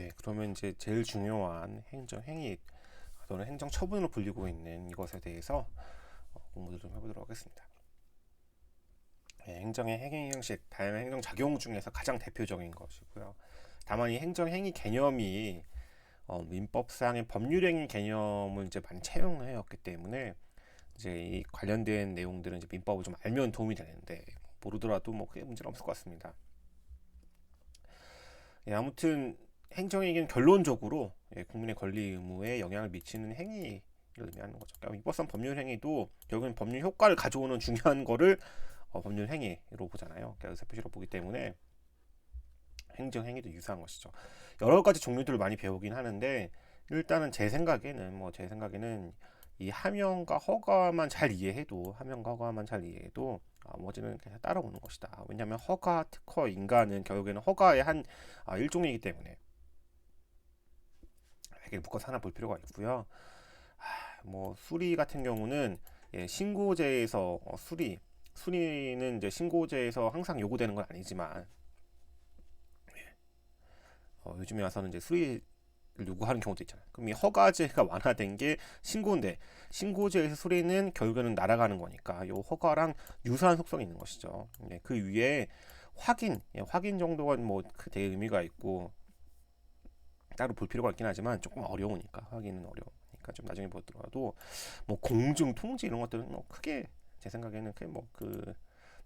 네, 그러면 이제 제일 중요한 행정 행위 또는 행정 처분으로 불리고 있는 이것에 대해서 공부를 좀 해보도록 하겠습니다. 네, 행정의 행위 형식, 다양한 행정 작용 중에서 가장 대표적인 것이고요. 다만 이 행정 행위 개념이 민법상의 법률행위 개념을 이제 많이 채용해왔기 때문에 이제 이 관련된 내용들은 이제 민법을 좀 알면 도움이 되는데 모르더라도 뭐 크게 문제는 없을 것 같습니다. 예, 아무튼 행정행위는 결론적으로 국민의 권리 의무에 영향을 미치는 행위를 의미하는 거죠. 그러니까 민법상 법률 행위도 결국은 법률 효과를 가져오는 중요한 거를 법률 행위로 보잖아요. 그러니까 의사표시로 보기 때문에 행정행위도 유사한 것이죠. 여러 가지 종류들을 많이 배우긴 하는데 일단은 제 생각에는 이 함명과 허가만 잘 이해해도 나머지는 그냥 따라오는 것이다. 왜냐하면 허가, 특허, 인가는 결국에는 허가의 한 일종이기 때문에 이렇게 묶어서 하나 볼 필요가 있고요. 뭐 수리 같은 경우는 신고제에서 수리는 이제 신고제에서 항상 요구되는 건 아니지만 요즘에 와서는 이제 수리를 요구하는 경우도 있잖아요. 그럼 이 허가제가 완화된 게 신고인데 신고제에서 수리는 결국에는 날아가는 거니까 이 허가랑 유사한 속성이 있는 것이죠. 그 위에 확인 정도가 뭐 되게 의미가 있고 따로 볼 필요가 있긴 하지만 조금 어려우니까 확인은 어려우니까 좀 나중에 보더라도 뭐 공중 통지 이런 것들은 뭐 크게 제 생각에는 크게 뭐그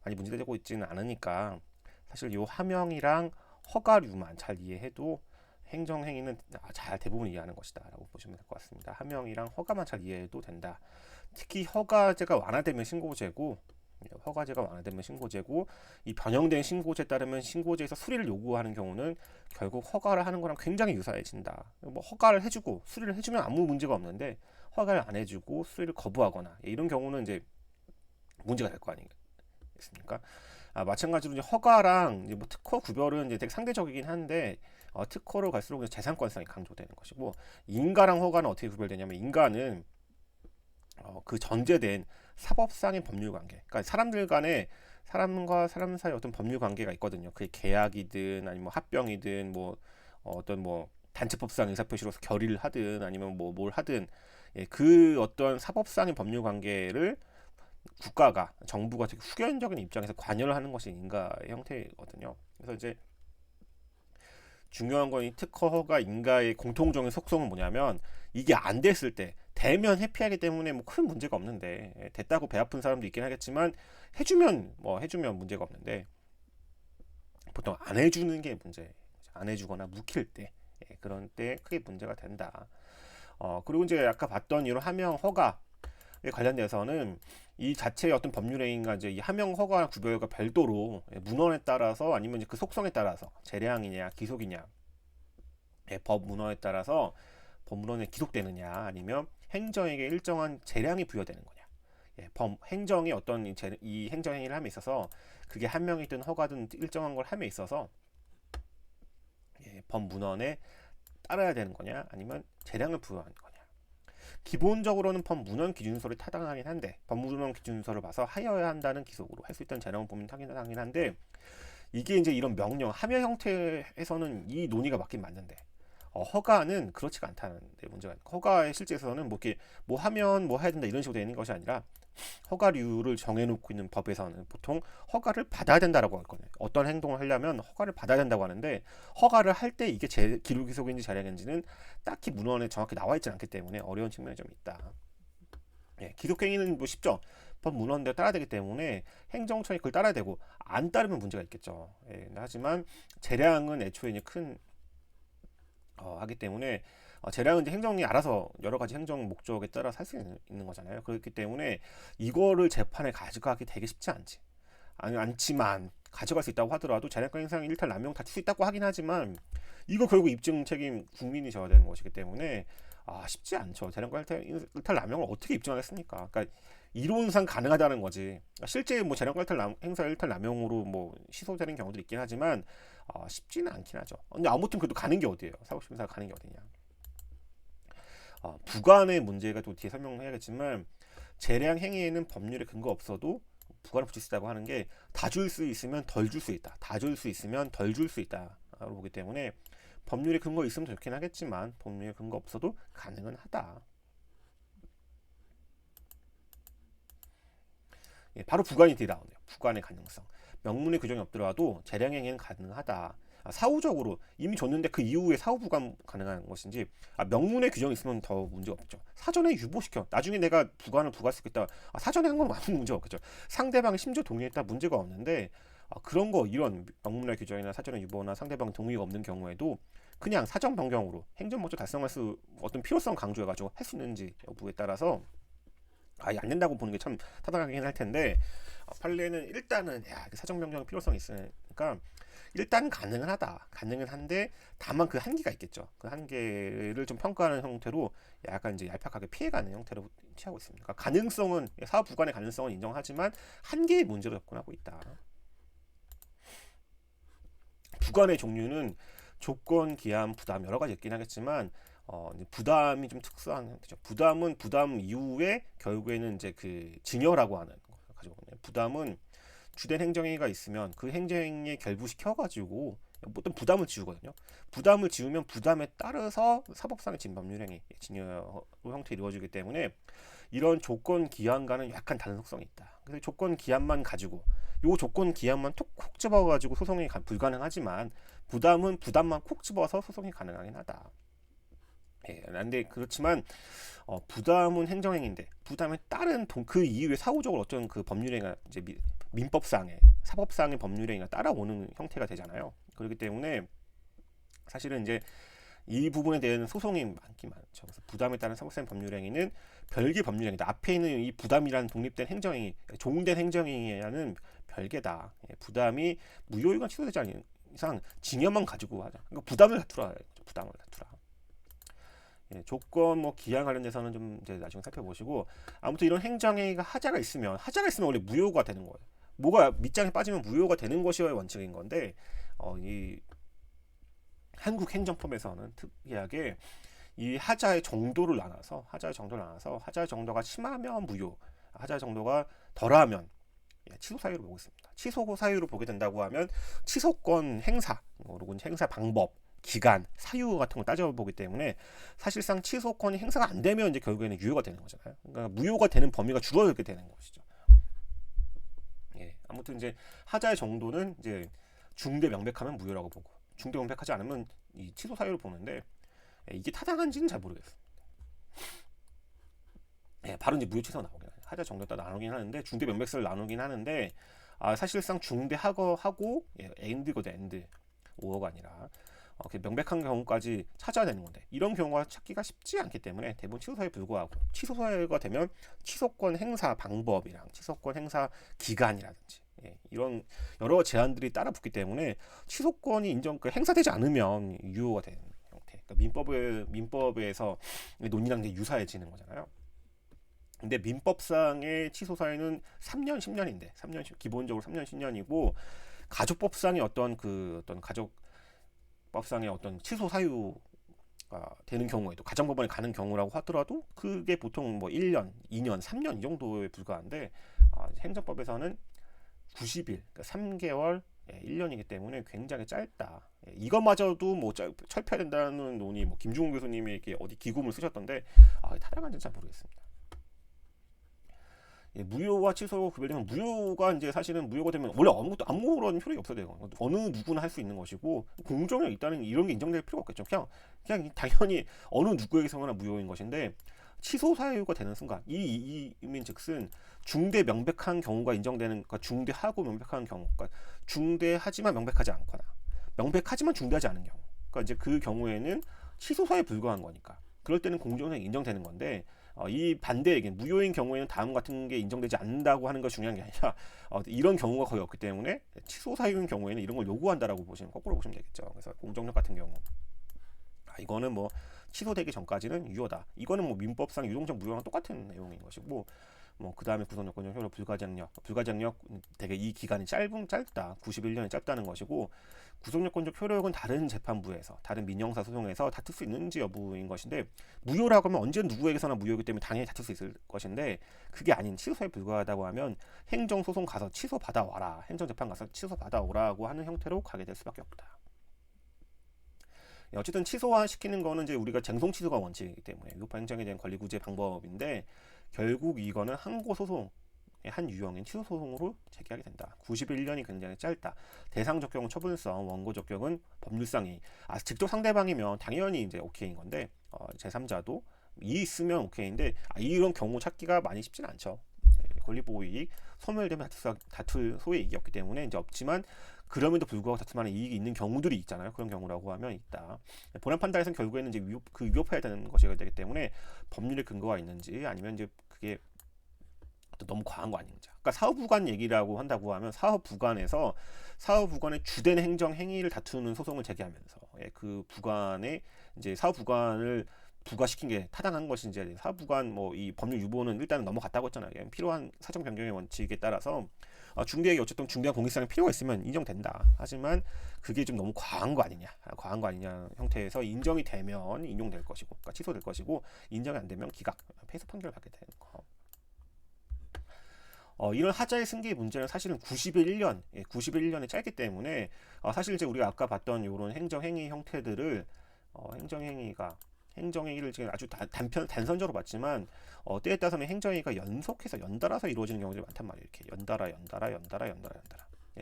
많이 문제되고 있지는 않으니까 사실 요 하명이랑 허가류만 잘 이해해도 행정행위는 잘 대부분 이해하는 것이다 라고 보시면 될 것 같습니다. 하명이랑 허가만 잘 이해해도 된다. 특히 허가제가 완화되면 신고제고 이 변형된 신고제에 따르면 신고제에서 수리를 요구하는 경우는 결국 허가를 하는 거랑 굉장히 유사해진다. 뭐 허가를 해주고 수리를 해주면 아무 문제가 없는데 허가를 안 해주고 수리를 거부하거나 이런 경우는 이제 문제가 될 거 아니겠습니까? 마찬가지로 이제 허가랑 이제 뭐 특허 구별은 이제 되게 상대적이긴 한데 특허로 갈수록 재산권성이 강조되는 것이고 인가랑 허가는 어떻게 구별되냐면 인가는 그 전제된 사법상의 법률 관계, 그러니까 사람과 사람 사이 어떤 법률 관계가 있거든요. 그게 계약이든 아니면 뭐 합병이든 뭐 어떤 뭐 단체법상 의사표시로서 결의를 하든 아니면 뭐 뭘 하든 그 어떤 사법상의 법률 관계를 정부가 되게 후견적인 입장에서 관여를 하는 것이 인가의 형태거든요. 그래서 이제 중요한 건 이 특허, 허가, 인가의 공통적인 속성은 뭐냐면 이게 안 됐을 때 되면 해피하기 때문에 뭐 큰 문제가 없는데 됐다고 배 아픈 사람도 있긴 하겠지만 해주면 문제가 없는데 보통 안 해주는 게 문제. 안 해주거나 묵힐 때 그런 때 크게 문제가 된다. 그리고 이제 아까 봤던 이런 하명 허가에 관련돼서는 이 자체의 어떤 법률행위가 이제 이 하명 허가 구별과 별도로 문헌에 따라서 아니면 이제 그 속성에 따라서 재량이냐 기속이냐 법 문헌에 따라서 법문헌에 기록되느냐 아니면 행정에게 일정한 재량이 부여되는 거냐. 행정이 어떤 이 행정행위를 함에 있어서 그게 함명이든 허가든 일정한 걸 함에 있어서 법 문헌에 따라야 되는 거냐 아니면 재량을 부여하는 거냐. 기본적으로는 법 문헌 기준서를 타당하긴 한데 법 문헌 기준서를 봐서 하여야 한다는 기속으로 할 수 있다는 재량을 보면 타당하긴 한데 이게 이제 이런 명령 함여 형태에서는 이 논의가 맞긴 맞는데 허가는 그렇지가 않다는 데 문제가 있고 허가의 실제에서는 뭐 이렇게 뭐 하면 뭐 해야 된다 이런 식으로 되어 있는 것이 아니라 허가류를 정해놓고 있는 법에서는 보통 허가를 받아야 된다라고 하거든요. 어떤 행동을 하려면 허가를 받아야 된다고 하는데 허가를 할 때 이게 기록기속인지 자량인지는 딱히 문헌에 정확히 나와 있지 않기 때문에 어려운 측면이 좀 있다. 기속행위는 뭐 쉽죠. 법 문헌대로 따라야 되기 때문에 행정처에 그걸 따라야 되고 안 따르면 문제가 있겠죠. 하지만 재량은 애초에 이제 큰 하기 때문에 재량은 이제 행정이 알아서 여러 가지 행정 목적에 따라서 할 수 있는 거잖아요. 그렇기 때문에 이거를 재판에 가져가기 되게 쉽지 않지만 가져갈 수 있다고 하더라도 재량권 행사상 일탈 남용 다툴 수 있다고 하긴 하지만 이거 결국 입증 책임 국민이 져야 되는 것이기 때문에 쉽지 않죠. 재량권 일탈 남용을 어떻게 입증하겠습니까? 그러니까 이론상 가능하다는 거지. 실제 뭐 재량권 행사 일탈 남용으로 뭐 시소되는 경우도 있긴 하지만 쉽지는 않긴 하죠. 근데 아무튼 그래도 가는 게 어디예요? 사법심사가 가는 게 어디냐? 부관의 문제가 또 뒤에 설명해야겠지만 재량 행위에는 법률에 근거 없어도 부관을 붙일 수 있다고 하는 게 다 줄 수 있으면 덜 줄 수 있다. 다 줄 수 있으면 덜 줄 수 있다라고 보기 때문에 법률에 근거 있으면 좋긴 하겠지만 법률에 근거 없어도 가능은 하다. 예, 바로 부관이 나오네요. 부관의 가능성. 명문의 규정이 없더라도 재량행위는 가능하다. 사후적으로 이미 줬는데 그 이후에 사후 부관 가능한 것인지, 명문의 규정이 있으면 더 문제 없죠. 사전에 유보시켜. 나중에 내가 부관을 부과시켰다. 사전에 한 건 아무 문제 없겠죠. 상대방이 심지어 동의했다 문제가 없는데, 그런 거 이런 명문의 규정이나 사전에 유보나 상대방 동의가 없는 경우에도 그냥 사정 변경으로 행정 목적 달성할 수 어떤 필요성 강조해가지고 할 수 있는지 여부에 따라서 아예 안 된다고 보는 게 참 타당하긴 할 텐데, 판례는 일단은 사정 변경의 필요성이 있으니까 일단 가능은 하다. 가능은 한데 다만 그 한계가 있겠죠. 그 한계를 좀 평가하는 형태로 약간 이제 얄팍하게 피해가는 형태로 취하고 있습니다. 그러니까 가능성은 사업 부관의 가능성은 인정하지만 한계의 문제로 접근하고 있다. 부관의 종류는 조건, 기한, 부담 여러 가지 있긴 하겠지만 부담이 좀 특수한 형태죠. 부담은 부담 이후에 결국에는 이제 그 증여라고 하는 거 가지고 있네요. 부담은 주된 행정행위가 있으면 그 행정행위에 결부시켜가지고 어떤 부담을 지우거든요. 부담을 지우면 부담에 따라서 사법상의 진법률행위, 증여 형태로 이루어지기 때문에 이런 조건 기한과는 약간 다른 속성이 있다. 그래서 조건 기한만 가지고 요 조건 기한만 톡콕 집어가지고 소송이 불가능하지만 부담은 부담만 콕 집어서 소송이 가능하긴 하다. 근데 그렇지만 부담은 행정행위인데 부담에 따른 그 이후에 사후적으로 어떤 그 법률행위가 이제 민법상의 사법상의 법률행위가 따라오는 형태가 되잖아요. 그렇기 때문에 사실은 이제 이 부분에 대한 소송이 많긴 많죠. 그래서 부담에 따른 사법상 법률행위는 별개 법률행위다. 앞에 있는 이 부담이라는 독립된 행정행위, 종된 행정행위와는 별개다. 부담이 무효이건 취소되지 않는 이상 징역만 가지고 하자. 그러니까 부담을 다투라. 부담을 다투라. 조건 기한 관련돼서는 좀 이제 나중에 살펴보시고, 아무튼 이런 행정행위가 하자가 있으면 원래 무효가 되는 거예요. 뭐가 밑장에 빠지면 무효가 되는 것이 원칙인 건데 이 한국 행정법에서는 특이하게 이 하자의 정도를 나눠서 하자의 정도가 심하면 무효, 하자의 정도가 덜하면 취소 사유로 보고 있습니다. 취소 사유로 보게 된다고 하면 취소권 행사, 혹은 행사 방법, 기간, 사유 같은 걸 따져보기 때문에 사실상 취소권이 행사가 안 되면 이제 결국에는 유효가 되는 거잖아요. 그러니까 무효가 되는 범위가 줄어들게 되는 것이죠. 아무튼 이제 하자의 정도는 이제 중대 명백하면 무효라고 보고, 중대 명백하지 않으면 이 취소 사유를 보는데 이게 타당한지는 잘 모르겠습니다. 바로 이제 무효 취소가 나오긴 해요. 하자 정도에 따라 나누긴 하는데 중대 명백성을 나누긴 하는데 사실상 중대하고 엔드거든, 엔드 오어가 아니라 명백한 경우까지 찾아야 되는 건데 이런 경우가 찾기가 쉽지 않기 때문에 대부분 취소사유에 불구하고 취소사유가 되면 취소권 행사 방법이랑 취소권 행사 기간이라든지 이런 여러 제한들이 따라 붙기 때문에 취소권이 행사되지 않으면 유효가 되는 형태. 그러니까 민법에서 논의랑 유사해지는 거잖아요. 근데 민법상의 취소 사유는 3년, 10년인데 기본적으로 3년, 10년이고 가족법상의 어떤 가족법상의 어떤 취소 사유가 되는 경우에도 가정법원에 가는 경우라고 하더라도 그게 보통 1년, 2년, 3년 이 정도에 불과한데 행정법에서는 90일, 그러니까 3개월, 1년이기 때문에 굉장히 짧다. 이것마저도 철폐해야 된다는 논의, 김중훈 교수님이 이렇게 어디 기금을 쓰셨던데 타당한지는 잘 모르겠습니다. 무효와 취소로 구별되면 무효가 이제 사실은 무효가 되면 원래 아무런 효력이 없어야 돼요. 어느 누구나 할 수 있는 것이고 공정력 있다는 이런 게 인정될 필요가 없겠죠. 그냥 당연히 어느 누구에게서나 무효인 것인데 취소 사유가 되는 순간 이민즉슨 중대 명백한 경우가 인정되는, 그러니까 중대하고 명백한 경우, 그러니까 중대하지만 명백하지 않거나 명백하지만 중대하지 않은 경우, 그러니까 이제 그 경우에는 취소 사유에 불과한 거니까 그럴 때는 공정성이 인정되는 건데. 이 반대에게 무효인 경우에는 다음 같은 게 인정되지 않는다고 하는 것이 중요한 게 아니라 이런 경우가 거의 없기 때문에 취소 사유인 경우에는 이런 걸 요구한다라고 거꾸로 보시면 되겠죠. 그래서 공정력 같은 경우 이거는 취소되기 전까지는 유효다. 이거는 민법상 유동적 무효랑 똑같은 내용인 것이고 그 다음에 구성요건적 효력 불가장력 되게 이 기간이 짧다. 91년이 짧다는 것이고 구성요건적 효력은 다른 재판부에서 다른 민형사 소송에서 다툴 수 있는지 여부인 것인데 무효라고 하면 언제 누구에게서나 무효이기 때문에 당연히 다툴 수 있을 것인데 그게 아닌 취소에 불과하다고 하면 행정소송 가서 취소 받아와라, 행정재판 가서 취소 받아오라고 하는 형태로 가게 될 수밖에 없다. 어쨌든 취소화시키는 거는 이제 우리가 쟁송 취소가 원칙이기 때문에 위법한 행정에 대한 권리 구제 방법인데 결국 이거는 항고 소송 한 유형인 취소 소송으로 제기하게 된다. 91년이 굉장히 짧다. 대상 적격은 처분성, 원고 적격은 법률상이. 직접 상대방이면 당연히 이제 오케이인 건데 제3자도 이 있으면 오케이인데 이런 경우 찾기가 많이 쉽지는 않죠. 권리보호이익, 소멸되면 다툴 소의 이익이 없기 때문에 이제 없지만 그럼에도 불구하고 다툼하는 이익이 있는 경우들이 있잖아요. 그런 경우라고 하면 있다. 본안 판단에서는 결국에는 이제 위법해야 되는 것이 되기 때문에 법률의 근거가 있는지 아니면 이제 그게 너무 과한 거 아닌지. 그러니까 사후부관 얘기라고 한다고 하면 사후부관에서 사후부관의 주된 행정 행위를 다투는 소송을 제기하면서 그 부관의 이제 사후부관을 부과시킨 게 타당한 것인지 사후부관 뭐 이 법률 유보는 일단은 넘어갔다고 했잖아요. 필요한 사정 변경의 원칙에 따라서 중대에게 어쨌든 중대한 공익상의 필요가 있으면 인정된다. 하지만 그게 좀 너무 과한 거 아니냐, 과한 거 아니냐 형태에서 인정이 되면 인용될 것이고, 그러니까 취소될 것이고 인정이 안 되면 기각, 패소 판결을 받게 되는 거. 이런 하자의 승계 문제는 사실은 91년에 짧기 때문에 사실 이제 우리가 아까 봤던 이런 행정행위 형태들을 행정행위를 지금 아주 단선적으로 봤지만 때에 따라서는 행정행위가 연속해서 연달아서 이루어지는 경우들이 많단 말이에요. 이렇게 연달아.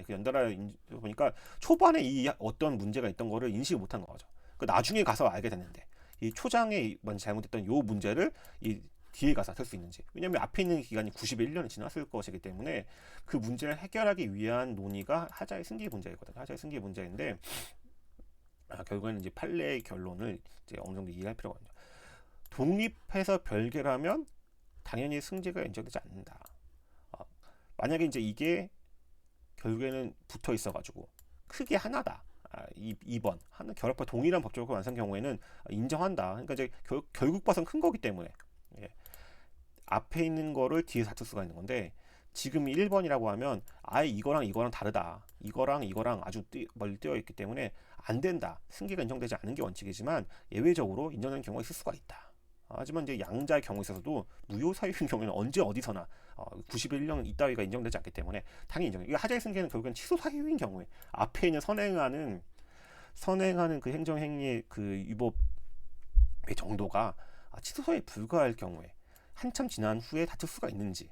그 연달아 보니까 초반에 이 어떤 문제가 있던 거를 인식을 못한 거죠. 그 나중에 가서 알게 됐는데 이 초장에 먼저 잘못했던 요 문제를 이 뒤에 가서 쓸 수 있는지. 왜냐하면 앞에 있는 기간이 91년이 지났을 것이기 때문에 그 문제를 해결하기 위한 논의가 하자의 승계 문제이거든요. 하자의 승계 문제인데 결국에는 이제 판례의 결론을 이제 어느 정도 이해할 필요가 있죠. 독립해서 별개라면 당연히 승계가 인정되지 않는다. 만약에 이제 이게 결국에는 붙어 있어가지고 크게 하나다. 2번 하나 결합과 동일한 법적 완성 경우에는 인정한다. 그러니까 이제 결국 봐선 큰 거기 때문에 앞에 있는 거를 뒤에 다툴 수가 있는 건데 지금 1번이라고 하면 아예 이거랑 다르다. 이거랑 아주 멀리 뛰어 있기 때문에 안 된다. 승계가 인정되지 않은 게 원칙이지만 예외적으로 인정되는 경우가 있을 수가 있다. 하지만 이제 양자의 경우에 있어서도 무효 사유인 경우에는 언제 어디서나 91년 이따위가 인정되지 않기 때문에 당연히 인정. 이게 하자의 승계는 결국엔 취소 사유인 경우에 앞에 있는 선행하는 그 행정행위의 그 위법의 정도가 취소사유에 불과할 경우에 한참 지난 후에 다툴 수가 있는지,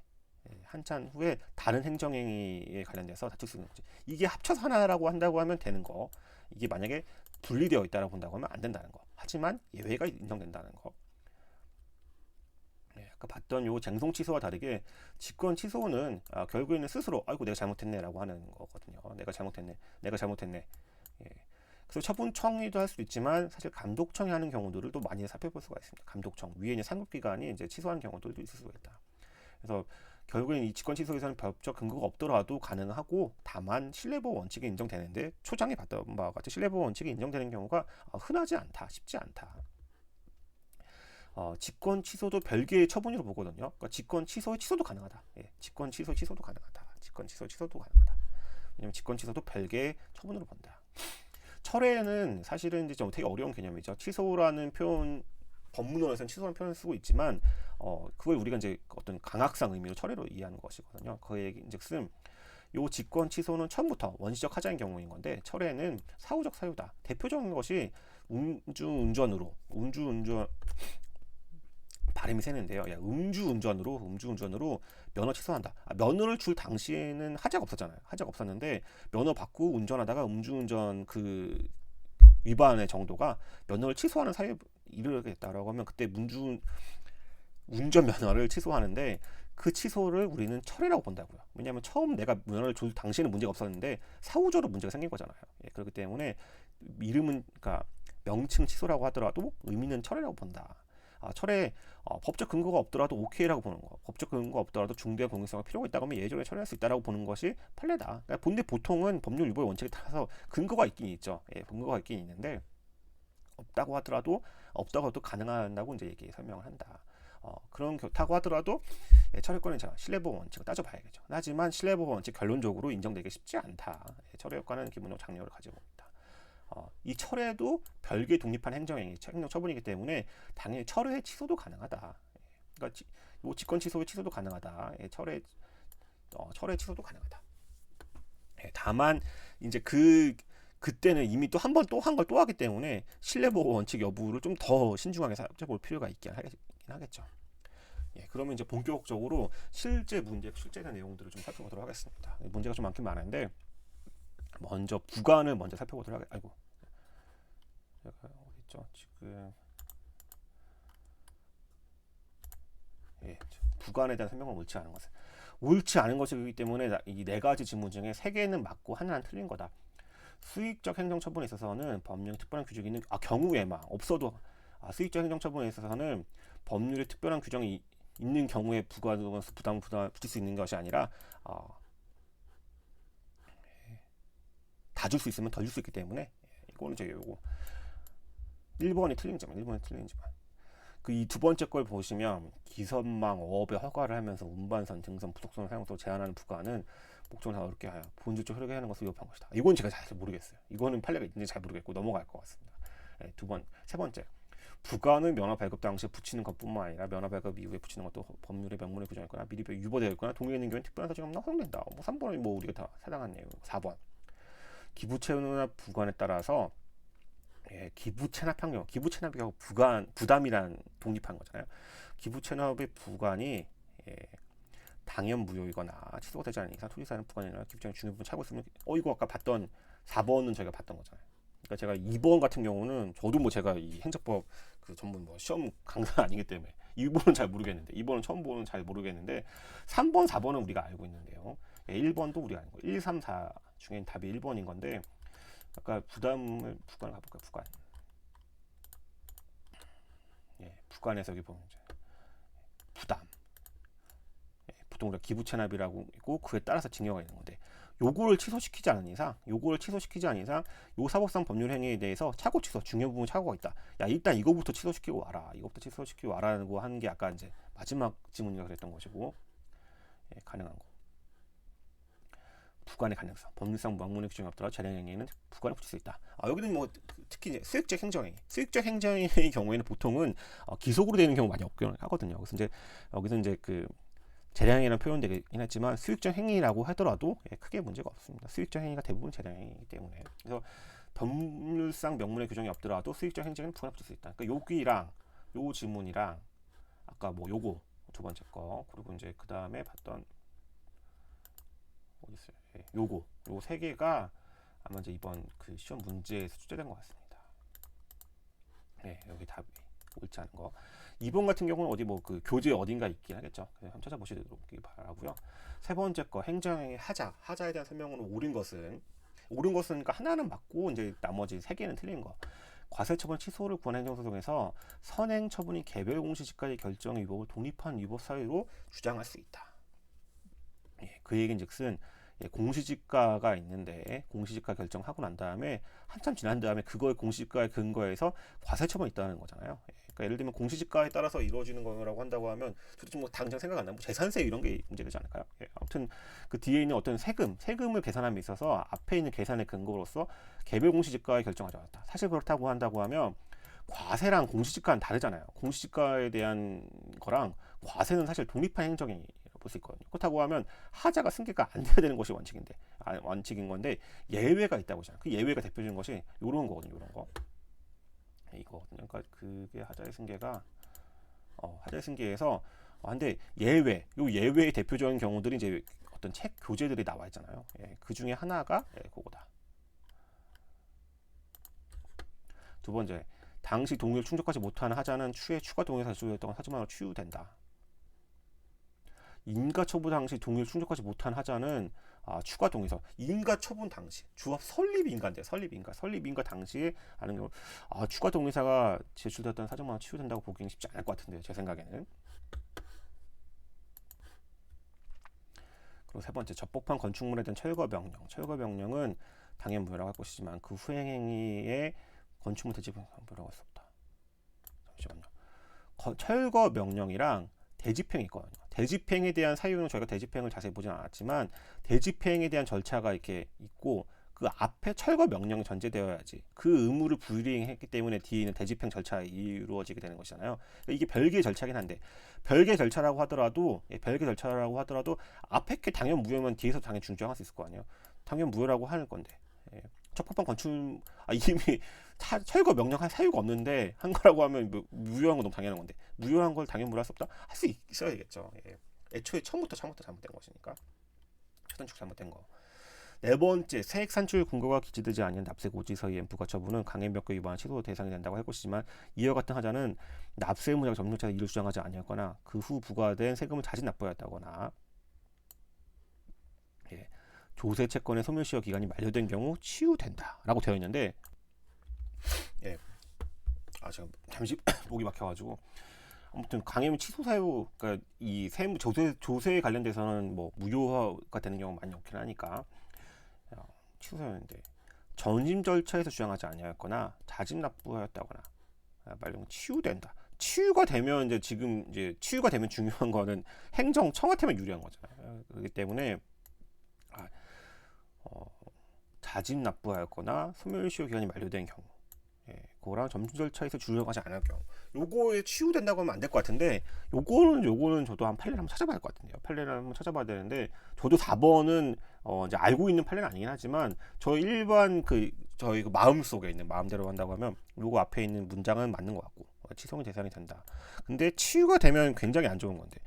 한참 후에 다른 행정행위에 관련돼서 다툴 수 있는지, 이게 합쳐서 하나라고 한다고 하면 되는 거, 이게 만약에 분리되어 있다라고 본다고 하면 안 된다는 거. 하지만 예외가 인정된다는 거. 아까 봤던 요 쟁송 취소와 다르게 직권 취소는 결국에는 스스로 아이고 내가 잘못했네라고 하는 거거든요. 내가 잘못했네. 그래서 처분청의도 할 수도 있지만 사실 감독청이 하는 경우들을 또 많이 살펴볼 수가 있습니다. 감독청 위에 있는 상급기관이 이제 취소하는 경우들도 있을 수가 있다. 그래서 결국엔 이 직권 취소에서는 법적 근거가 없더라도 가능하고 다만 신뢰보호 원칙이 인정되는데 초장에 봤던 바와 같이 신뢰보호 원칙이 인정되는 경우가 흔하지 않다, 쉽지 않다. 직권 취소도 별개의 처분으로 보거든요. 그러니까 직권 취소도 가능하다. 직권 취소도 가능하다. 왜냐면 직권 취소도 별개의 처분으로 본다. 철회는 사실은 이제 좀 되게 어려운 개념이죠. 취소라는 표현, 법문어에서는 취소라는 표현을 쓰고 있지만, 그걸 우리가 이제 어떤 강학상 의미로 철회로 이해하는 것이거든요. 그 얘기인즉슨 요 직권 취소는 처음부터 원시적 하자인 경우인 건데, 철회는 사후적 사유다. 대표적인 것이 음주운전 발음이 새는데요. 음주운전으로 면허 취소한다. 면허를 줄 당시에는 하자가 없었잖아요. 하자가 없었는데 면허 받고 운전하다가 음주운전 그 위반의 정도가 면허를 취소하는 사유에 이르겠다라고 하면 그때 운전 면허를 취소하는데 그 취소를 우리는 철회라고 본다고요. 왜냐하면 처음 내가 면허를 줄 당시에는 문제가 없었는데 사후적으로 문제가 생긴 거잖아요. 그렇기 때문에 이름은 그러니까 명칭 취소라고 하더라도 의미는 철회라고 본다. 철회 법적 근거가 없더라도 오케이라고 보는 거. 법적 근거가 없더라도 중대한 공익성이 필요가 있다고 하면 예전에 철회할 수 있다라고 보는 것이 판례다. 그러니까 근데 보통은 법률 유보의 원칙에 따라서 근거가 있긴 있죠. 근거가 있긴 있는데 없다고 하더라도 가능하다고 이제 설명을 한다. 그렇다고 하더라도 철회권은 신뢰보호 원칙을 따져봐야겠죠. 하지만 신뢰보호 원칙 결론적으로 인정되기 쉽지 않다. 철회효과는 기본적으로 장려를 가지고 있다. 이 철회도 별개 독립한 행정 처분이기 때문에 당연히 철회 취소도 가능하다. 그러니까 직권 취소의 취소도 가능하다. 철회 취소도 가능하다. 다만 이제 그 그때는 이미 또 한 번 또 한 걸 또 하기 때문에 신뢰보호 원칙 여부를 좀 더 신중하게 살펴볼 필요가 있긴 하겠죠. 예, 그러면 이제 본격적으로 실제 문제, 실제의 내용들을 좀 살펴보도록 하겠습니다. 문제가 좀 많긴 많은데 먼저 부관을 먼저 살펴보도록 하겠. 아이고, 제가 어디 있죠? 지금 예, 부관에 대한 설명은 옳지 않은 것이기 때문에 이 네 가지 질문 중에 세 개는 맞고 하나는 틀린 거다. 수익적 행정처분에 있어서는 법령의 특별한 규정이 있는 경우에만 없어도 수익적 행정처분에 있어서는 법률의 특별한 규정이 있는 경우에 부담 붙일 수 있는 것이 아니라 다 줄 수 있으면 더 줄 수 있기 때문에 이거는 이제 요거 1번이 틀린지만 그 이 두 번째 걸 보시면 기선망 어업의 허가를 하면서 운반선, 등선, 부속선 사용소 제한하는 부관은 목적을 다 어렵게 하여 본질적 흐르게 하는 것을 위협한 것이다. 이건 제가 잘 모르겠어요. 이거는 판례가 있는지 잘 모르겠고 넘어갈 것 같습니다. 네, 세 번째. 부관은 면허 발급 당시에 붙이는 것뿐만 아니라 면허 발급 이후에 붙이는 것도 법률의 명문에 규정했거나 미리 유보되어 있거나 동의해 있는 경우에 특별한 사정이 없나 허용된다. 3번은 우리가 다 사당한 내용. 4번. 기부 체납 부관에 따라서 기부 체납한 경우, 기부 체납이 결국 부담이란 독립한 거잖아요. 기부 체납의 부관이 당연 무효이거나 취소가 되지 않은 이상 토지사는 부관이나 기부장의 중요 부분 차고 있으면 이거 아까 봤던 4번은 저희가 봤던 거잖아요. 그러니까 제가 2번 같은 경우는 저도 제가 이 행정법 그 전문 시험 강사 아니기 때문에 2번은 잘 모르겠는데 2번은 처음 보는 잘 모르겠는데 3번, 4번은 우리가 알고 있는데요. 1번도 우리가 알고 1, 3, 4 중에 답이 1번인 건데 아까 부관을 가볼까요? 부관. 부관에서 여기 보면 부담. 보통 우리가 기부 체납이라고 있고 그에 따라서 징계가 있는 건데 요거를 취소시키지 않은 이상 요 사법상 법률 행위에 대해서 착오 취소 중요 부분 착오가 있다. 야 일단 이거부터 취소시키고 와라라고 하는 게 아까 이제 마지막 지문이가 그랬던 것이고 가능한 거. 부관의 가능성, 법률상 명문의 규정이 없더라도 재량 행위에는 부관을 붙일 수 있다. 여기는 특히 이제 수익적 행정의 경우에는 보통은 기속으로 되는 경우 많이 없긴 하거든요. 그래서 여기서 이제 그 재량이라는 표현되긴 했지만 수익적 행위라고 하더라도 크게 문제가 없습니다. 수익적 행위가 대부분 재량 행위이기 때문에 그래서 법률상 명문의 규정이 없더라도 수익적 행정에는 부관을 붙일 수 있다. 그러니까 여기랑 요 지문이랑 아까 요거 두 번째 거 그리고 이제 그 다음에 봤던 어디 있어요? 요거 세 개가 아마 이제 이번 그 시험 문제에서 출제된 것 같습니다. 여기 답이 옳지 않은 거. 2번 같은 경우는 어디 그 교재 어딘가 있긴 하겠죠. 한번 찾아보시도록 바라고요. 세 번째 거 행정행위 하자에 대한 설명으로 옳은 것은 그러니까 하나는 맞고 이제 나머지 세 개는 틀린 거. 과세처분 취소를 구한 행정소송에서 선행처분이 개별 공시지가의 결정의 위법을 독립한 위법 사유로 주장할 수 있다. 그 얘기인즉슨 공시지가가 있는데 공시지가 결정하고 난 다음에 한참 지난 다음에 그거의 공시지가에 근거해서 과세처분이 있다는 거잖아요. 그러니까 예를 들면 공시지가에 따라서 이루어지는 거라고 한다고 하면 도대체 당장 생각 안 나고 재산세 이런 게 문제되지 않을까요? 아무튼 그 뒤에 있는 어떤 세금을 계산함에 있어서 앞에 있는 계산의 근거로서 개별 공시지가에 결정하지 않았다. 사실 그렇다고 한다고 하면 과세랑 공시지가는 다르잖아요. 공시지가에 대한 거랑 과세는 사실 독립한 행정이 볼 수 있거든요. 그렇다고 하면 하자가 승계가 안 돼야 되는 것이 원칙인 건데 예외가 있다고 하잖아요. 그 예외가 대표적인 것이 이런 거거든요. 이런 거 이거거든요. 그러니까 그게 하자의 승계가 하자의 승계에서 근데 예외의 대표적인 경우들이 이제 어떤 책 교재들이 나와 있잖아요. 그 중에 하나가 그거다. 두 번째, 당시 동의를 충족하지 못하는 하자는 추후에 추가 동의가 사실이었던 하지만 추유된다. 인가처분 당시 동의를 충족하지 못한 하자는 추가 동의서 인가처분 당시 주업 설립인가 당시에 하는 경우 추가 동의서가 제출됐던 사정만 치유된다고 보기는 쉽지 않을 것 같은데요. 제 생각에는. 그리고 세 번째, 적법한 건축물에 대한 철거 명령은 당연 무효라고 할 것이지만 그 후행 행위에 건축물 대지평 무효라고 할 수 없다. 잠시만요. 철거 명령이랑 대집행이 있거든요. 대집행에 대한 사유는 저희가 대집행을 자세히 보진 않았지만 대집행에 대한 절차가 이렇게 있고 그 앞에 철거 명령이 전제되어야지 그 의무를 불이행했기 때문에 뒤에 있는 대집행 절차가 이루어지게 되는 것이잖아요. 이게 별개의 절차긴 한데 별개의 절차라고 하더라도 앞에 게 당연 무효면 뒤에서 당연 중정할 수 있을 거 아니에요. 당연 무효라고 하는 건데 적법한 건축 이미 철거 명령할 사유가 없는데 한 거라고 하면 뭐, 무효한 건 너무 당연한 건데 무효한 걸 당연히 물할 수 없다? 할 수 있어야겠죠. 예. 애초에 처음부터 잘못된 것이니까 초단축 잘못된 거. 네 번째, 세액 산출 근거가 기재되지 않은 납세 고지서의 부과 처분은 강행명령 위반 취소 대상이 된다고 할 것이지만 이와 같은 하자는 납세 의무자가 점유자의 이를 주장하지 아니었거나 그 후 부과된 세금을 자진 납부하였다거나 예, 조세 채권의 소멸시효 기간이 만료된 경우 치유된다라고 되어 있는데 예, 제가 잠시 목이 막혀가지고 아무튼 강행 취소 사유, 그러니까 이 세무 조세에 관련돼서는 뭐 무효가 되는 경우 많이 없긴 하니까 취소 사유인데 전임 절차에서 주장하지 아니하였거나 자진 납부하였다거나 말하자면 치유된다. 치유가 되면 이제 지금 이제 치유가 되면 중요한 거는 행정 청와대만 유리한 거잖아요. 그렇기 때문에 자진 납부하였거나 소멸시효 기간이 만료된 경우, 그거랑 점진 절차에서 주장하지 않을 경우, 요거에 치유된다고 하면 안 될 것 같은데, 요거는 저도 한 판례를 한번 찾아봐야 할 것 같은데요. 판례를 한번 찾아봐야 되는데, 저도 4번은 이제 알고 있는 판례는 아니긴 하지만, 저 일반 저희 마음 속에 있는 마음대로 한다고 하면, 요거 앞에 있는 문장은 맞는 것 같고, 치송이 대상이 된다. 근데 치유가 되면 굉장히 안 좋은 건데,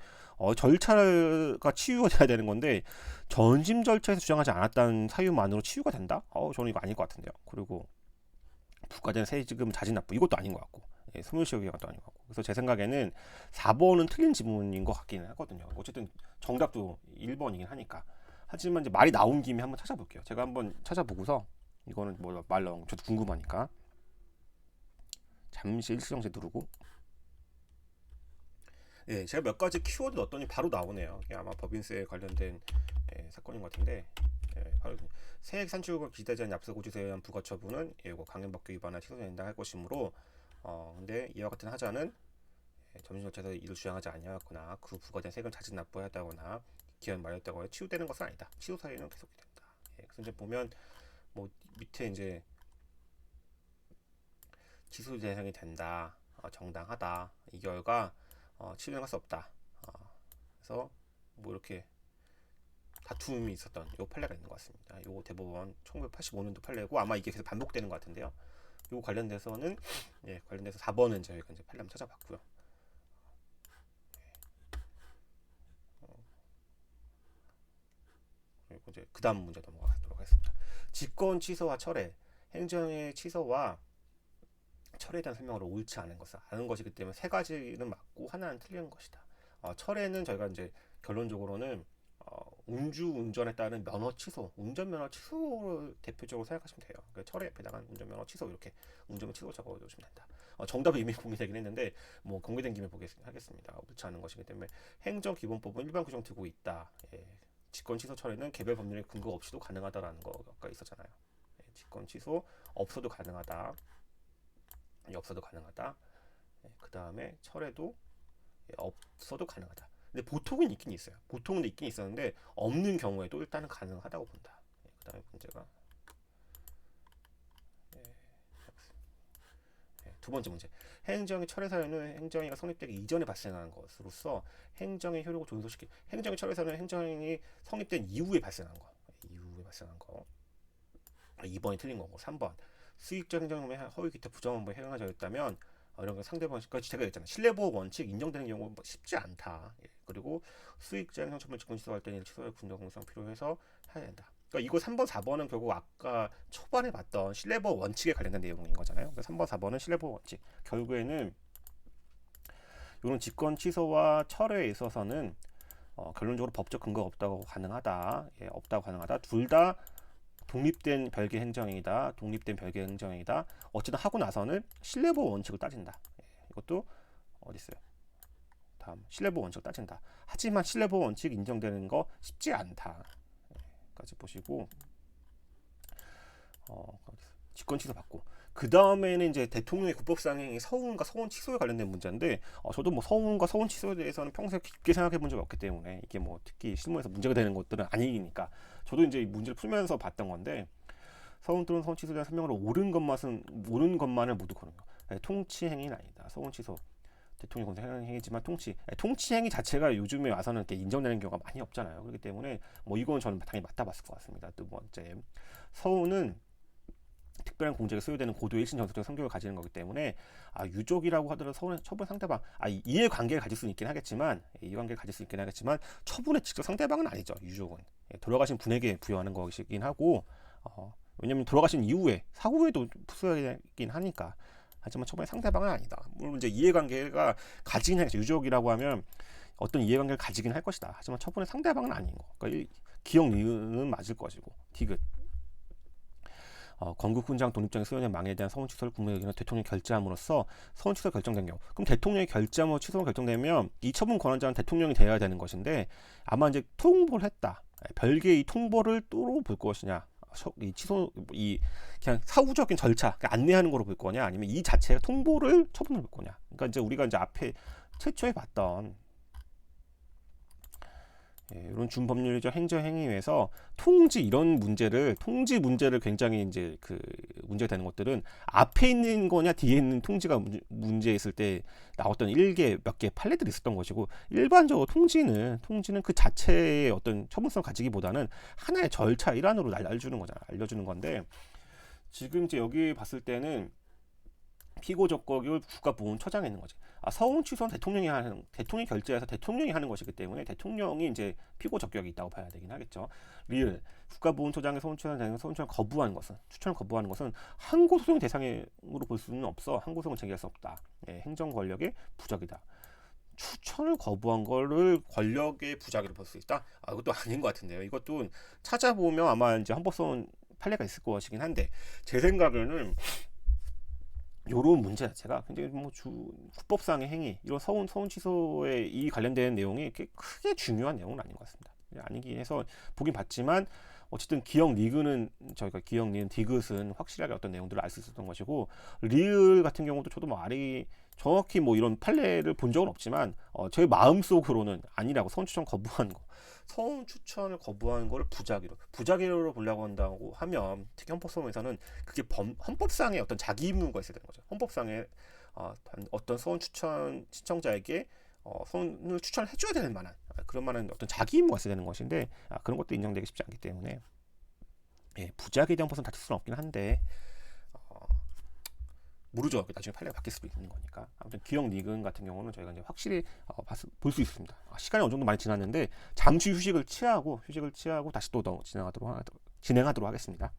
절차가 치유가 돼야 되는 건데 전심 절차에서 주장하지 않았다는 사유만으로 치유가 된다? 저는 이거 아닐 것 같은데요. 그리고 부과된 세금 자진 납부 이것도 아닌 것 같고, 소멸시효 기간도 아닌 것 같고. 그래서 제 생각에는 4번은 틀린 지문인 것 같기는 하거든요. 어쨌든 정답도 1번이긴 하니까. 하지만 이제 말이 나온 김에 한번 찾아볼게요. 제가 한번 찾아보고서 이거는 뭐 말 나온 거 저도 궁금하니까 잠시 일수정제 누르고. 예, 제가 몇 가지 키워드 넣었더니 바로 나오네요. 이게 아마 법인세에 관련된 사건인 것 같은데, 바로 세액 산출과 기재된 납세고지서에 의한 부과 처분은 이거 강행법규 위반에 취소된다 할 것이므로, 근데 이와 같은 하자는 점심 절차에서 이를 주장하지 아니하였거나 그 부과된 세금 자진 납부하였다거나 기한 말렸다거나 치유되는 것은 아니다. 치유 사유는 계속이 된다. 그래서 이제 보면 뭐 밑에 이제 취소 대상이 된다, 정당하다, 이 결과 치유할 수 없다. 그래서 뭐 이렇게 다툼이 있었던 요 판례가 있는 것 같습니다. 요 대법원 1985년도 판례고 아마 이게 계속 반복되는 것 같은데요. 요 관련돼서는 관련돼서 4번은 저희가 이제 판례 한번 찾아봤고요. 그리고 이제 그다음 문제 넘어가도록 하겠습니다. 직권 취소와 철회, 행정의 취소와 철회에 대한 설명으로 옳지 않은 것을 아는 것이기 때문에 세 가지는 맞고 하나는 틀린 것이다. 철회는 저희가 이제 결론적으로는 음주운전에 따른 면허 취소, 운전면허 취소를 대표적으로 생각하시면 돼요. 그러니까 철회에 해당하는 운전면허 취소, 이렇게 운전면허 취소 적어주시면 된다. 정답이 이미 공개되긴 했는데 뭐 공개된 김에 하겠습니다. 옳지 않은 것이기 때문에 행정기본법은 일반 규정 두고 있다. 직권 취소 철회는 개별 법률의 근거 없이도 가능하다라는 거가 있었잖아요. 직권 취소 없어도 가능하다. 없어도 가능하다. 그 다음에 철회도 없어도 가능하다. 근데 보통은 있긴 있어요. 보통은 있긴 있었는데 없는 경우에도 일단은 가능하다고 본다. 그 다음에 문제가 두 번째 문제. 행정의 철회 사유는 행정위가 성립되기 이전에 발생한 것으로서 행정의 효력을 존속시키. 행정의 철회 사유는 행정이 성립된 이후에 발생한 거. 이후에 발생한 거. 2번이 틀린 거고. 3번. 수익적 행정의 허위 기타 부정 업무에 행하자였다면 이런 거 상대방까지 제가 얘기했잖아요. 신뢰보호 원칙 인정되는 경우 쉽지 않다. 그리고 수익적 행정처분 직권 취소할 때는 취소의 군정 공상 필요해서 해야 된다. 그러니까 이거 3번, 4번은 결국 아까 초반에 봤던 신뢰보호 원칙에 관련된 내용인 거잖아요. 그러니까 3번, 4번은 신뢰보호 원칙. 결국에는 이런 직권 취소와 철회에 있어서는 결론적으로 법적 근거가 없다고 가능하다. 없다고 가능하다. 둘 다 독립된 별개 행정행위다. 독립된 별개 행정행위다. 어쨌든 하고 나서는 신뢰보호 원칙을 따진다. 이것도 어디 있어요? 다음 신뢰보호 원칙을 따진다. 하지만 신뢰보호 원칙 인정되는 거 쉽지 않다. 까지 보시고 직권 취소 받고 그 다음에는 이제 대통령의 국법상행위 서운과 서운 취소에 관련된 문제인데 저도 뭐 서운과 서운 취소에 대해서는 평소에 깊게 생각해 본 적이 없기 때문에 이게 뭐 특히 실무에서 문제가 되는 것들은 아니니까 저도 이제 이 문제를 풀면서 봤던 건데 서운 또는 서운 취소에 대한 설명으로 옳은 것만을 모두 거는 거. 통치행위는 아니다. 서운 취소 대통령 권세 행위지만 통치행위 자체가 요즘에 와서는 이렇게 인정되는 경우가 많이 없잖아요. 그렇기 때문에 뭐 이건 저는 당연히 맞다 봤을 것 같습니다. 두 번째, 서운은 특별한 공직에 소요되는 고도의 일신 정서적 성격을 가지는 거기 때문에 유족이라고 하더라도 처분 상대방 이해관계를 가질 수는 있긴 하겠지만 처분의 직접 상대방은 아니죠. 유족은 돌아가신 분에게 부여하는 것이긴 하고 왜냐면 돌아가신 이후에 사후에도 수여되긴 하니까 하지만 처분의 상대방은 아니다. 물론 이제 이해관계가 가지긴 하겠죠. 유족이라고 하면 어떤 이해관계를 가지긴 할 것이다. 하지만 처분의 상대방은 아닌 거. 그러니까 기억 니은은 맞을 것이고 디귿. 건국훈장 독립정의 수연의 망에 대한 서원 취소를 국무회의는 대통령이 결재함으로써 서원 취소 결정된 경우, 그럼 대통령이 결재함으로 취소가 결정되면 이 처분 권한자는 대통령이 되어야 되는 것인데 아마 이제 통보를 했다. 별개의 이 통보를 또 볼 것이냐, 이 취소 그냥 사후적인 절차 그러니까 안내하는 거로 볼 거냐, 아니면 이 자체가 통보를 처분을 볼 거냐. 그러니까 이제 우리가 이제 앞에 최초에 봤던 이런 준법률적 행정행위에서 통지 문제를 굉장히 이제 그 문제가 되는 것들은 앞에 있는 거냐 뒤에 있는 통지가 문제 있을 때 나왔던 몇 개 판례들이 있었던 것이고, 일반적으로 통지는 그 자체의 어떤 처분성을 가지기보다는 하나의 절차 일환으로 알려주는 건데, 지금 이제 여기 봤을 때는 피고 적격을 국가보훈처장에 있는 거지. 서운 취소는 대통령이 결재해서 대통령이 하는 것이기 때문에 대통령이 이제 피고 적격이 있다고 봐야 되긴 하겠죠. 리을 국가보훈처장의 서운 추천을 거부하는 것은 항고 소송 대상으로 볼 수는 없어. 항고 소송을 제기할 수 없다. 행정 권력의 부적이다. 추천을 거부한 거를 권력의 부작위로 볼 수 있다. 이것도 아닌 것 같은데요. 이것도 찾아보면 아마 이제 헌법소원 판례가 있을 것이긴 한데, 제 생각에는 요런 문제 자체가 굉장히 국법상의 행위, 이런 서운 취소에 이 관련된 내용이 크게 중요한 내용은 아닌 것 같습니다. 아니긴 해서 보긴 봤지만 어쨌든 기억 니은 디귿은 확실하게 어떤 내용들을 알 수 있었던 것이고, 리을 같은 경우도 저도 정확히 이런 판례를 본 적은 없지만 제 마음속으로는 아니라고, 서운 추천 거부한 거, 서운 추천을 거부하는 거를 부작위로 보려고 한다고 하면, 특히 헌법소원에서는 그게 헌법상의 어떤 자기 의무가 있어야 되는 거죠. 헌법상에 어떤 서운 추천 신청자에게 서운을 추천을 해줘야 되는 그런 만한 어떤 자기 의무가 있어야 되는 것인데, 그런 것도 인정되기 쉽지 않기 때문에 부작위에 대한 것은 다툴 수는 없긴 한데, 모르죠. 나중에 판례가 바뀔 수도 있는 거니까. 아무튼 기억 니은 같은 경우는 저희가 이제 확실히 볼 수 있습니다. 시간이 어느 정도 많이 지났는데 잠시 휴식을 취하고 다시 또 진행하도록 하겠습니다.